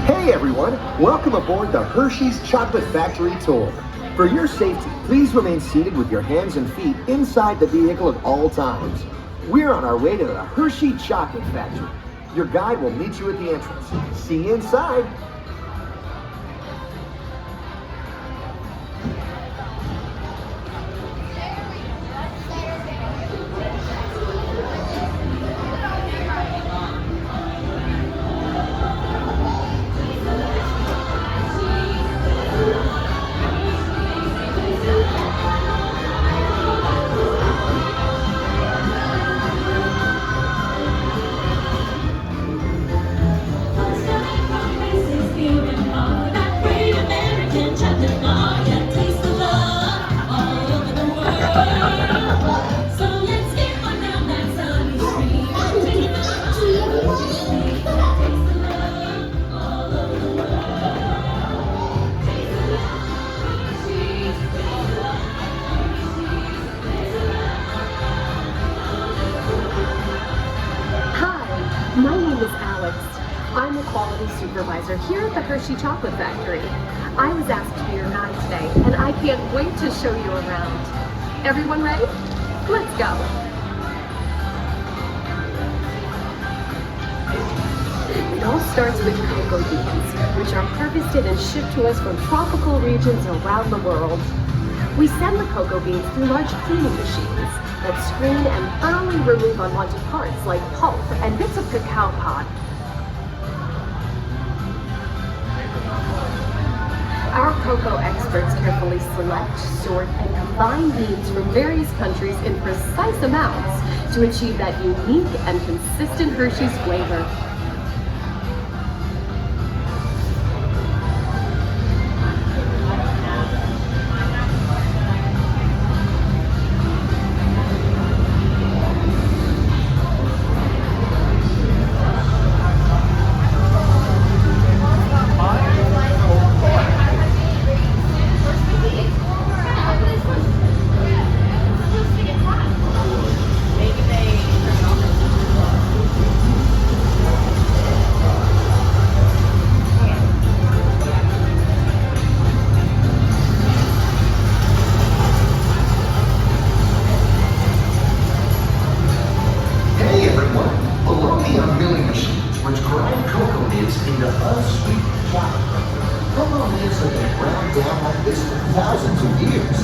Hey everyone, welcome aboard the Hershey's Chocolate Factory Tour. For your safety, please remain seated with your hands and feet inside the vehicle at all times. We're on our way to the Hershey Chocolate Factory. Your guide will meet you at the entrance. See you inside. My name is Alex. I'm the quality supervisor here at the Hershey Chocolate Factory. I was asked to be your guide today, and I can't wait to show you around. Everyone ready? Let's go. It all starts with cocoa beans, which are harvested and shipped to us from tropical regions around the world. We send the cocoa beans through large cleaning machines that screen and thoroughly remove unwanted parts like pulp and bits of cacao pod. Our cocoa experts carefully select, sort, and combine beans from various countries in precise amounts to achieve that unique and consistent Hershey's flavor. Into unsweet chocolate. Cocoa beans have been ground down like this for thousands of years.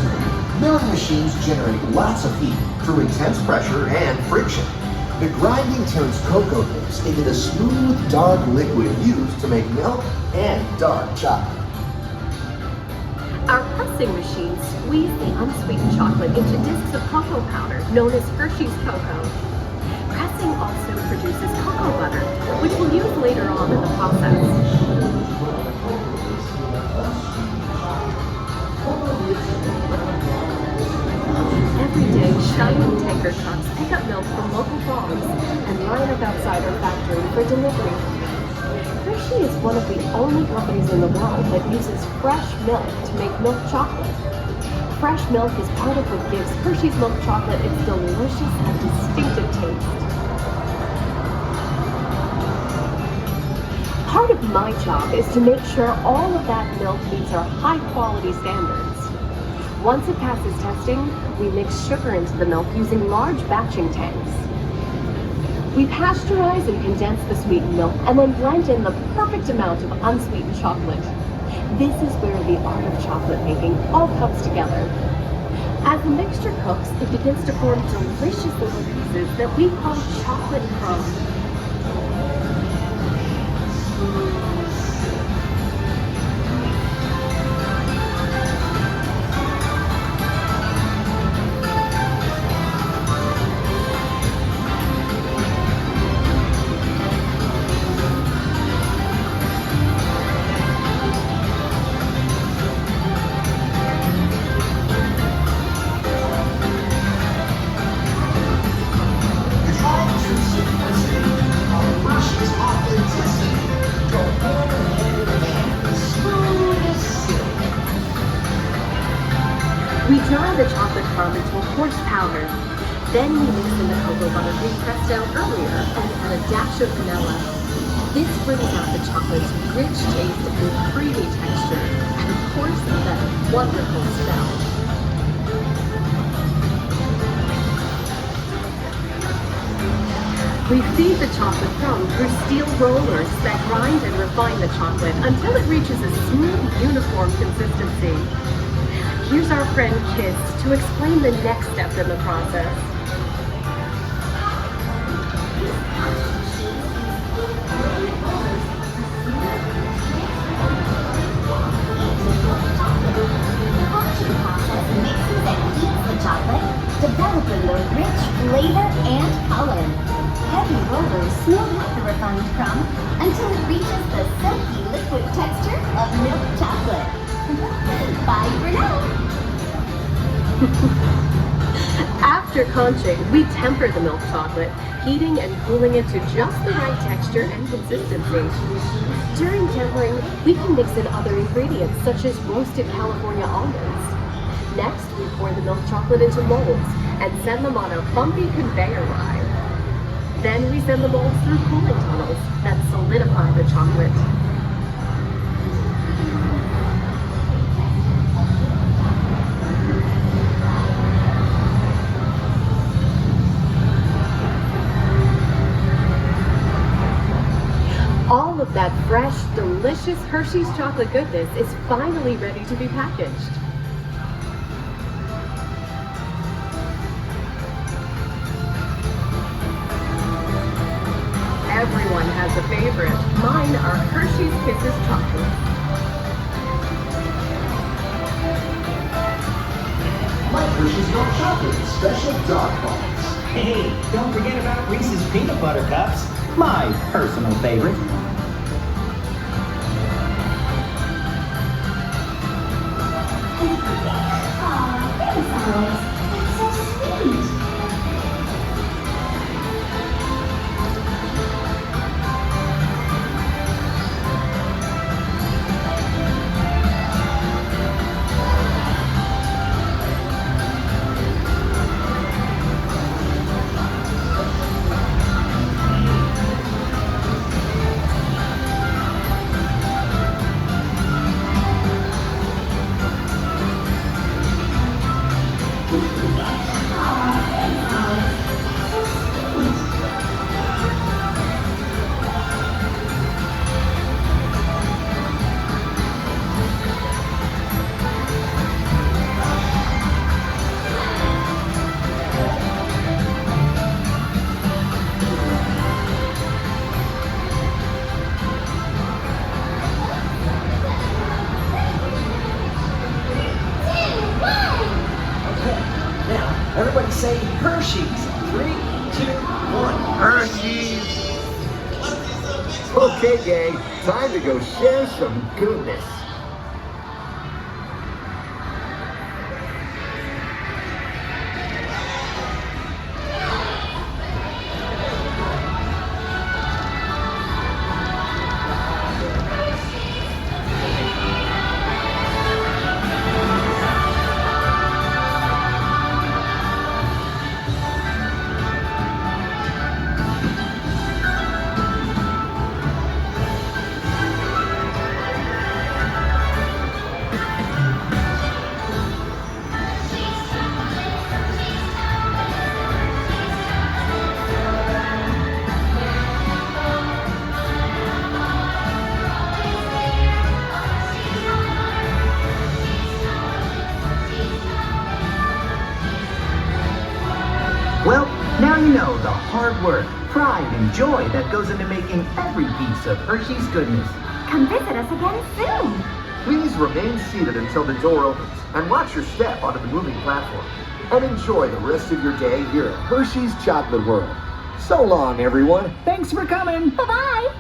Milling machines generate lots of heat through intense pressure and friction. The grinding turns cocoa nibs into the smooth, dark liquid used to make milk and dark chocolate. Our pressing machines squeeze the unsweetened chocolate into discs of cocoa powder known as Hershey's cocoa. Pressing also produces cocoa butter, which we'll use later on in the process. Every day, shiny tanker trucks pick up milk from local farms and line up outside our factory for delivery. Hershey is one of the only companies in the world that uses fresh milk to make milk chocolate. Fresh milk is part of what gives Hershey's milk chocolate its delicious and distinctive taste. Part of my job is to make sure all of that milk meets our high-quality standards. Once it passes testing, we mix sugar into the milk using large batching tanks. We pasteurize and condense the sweetened milk and then blend in the perfect amount of unsweetened chocolate. This is where the art of chocolate making all comes together. As the mixture cooks, it begins to form delicious little pieces that we call chocolate crumbs. We dry the chocolate crumb into a coarse powder. Then we mix in the cocoa butter we pressed out earlier and add a dash of vanilla. This brings out the chocolate's rich taste and creamy texture, and of course, that wonderful smell. We feed the chocolate crumb through steel rollers that grind and refine the chocolate until it reaches a smooth, uniform consistency. Here's our friend Kiss to explain the next step in the process. The punching process mixes and heats the chocolate, developing the rich flavor and color. Heavy rollers smooth out the refined crumb until it reaches the silky liquid texture of milk chocolate. Bye for now. After conching, we temper the milk chocolate, heating and cooling it to just the right texture and consistency. During tempering, we can mix in other ingredients such as roasted California almonds. Next, we pour the milk chocolate into molds and send them on a bumpy conveyor ride. Then we send the molds through cooling tunnels that solidify the chocolate. All of that fresh, delicious Hershey's chocolate goodness is finally ready to be packaged. Everyone has a favorite. Mine are Hershey's Kisses chocolates. My Hershey's milk chocolate, special dog balls. Hey, don't forget about Reese's Peanut Butter Cups, my personal favorite. Aw, thanks, Alice. That's so sweet. Everybody say Hershey's. 3, 2, 1. Hershey's. Okay, gang, time to go share some goodness. Well, now you know the hard work, pride, and joy that goes into making every piece of Hershey's goodness. Come visit us again soon. Please remain seated until the door opens and watch your step onto the moving platform. And enjoy the rest of your day here at Hershey's Chocolate World. So long, everyone. Thanks for coming. Bye-bye.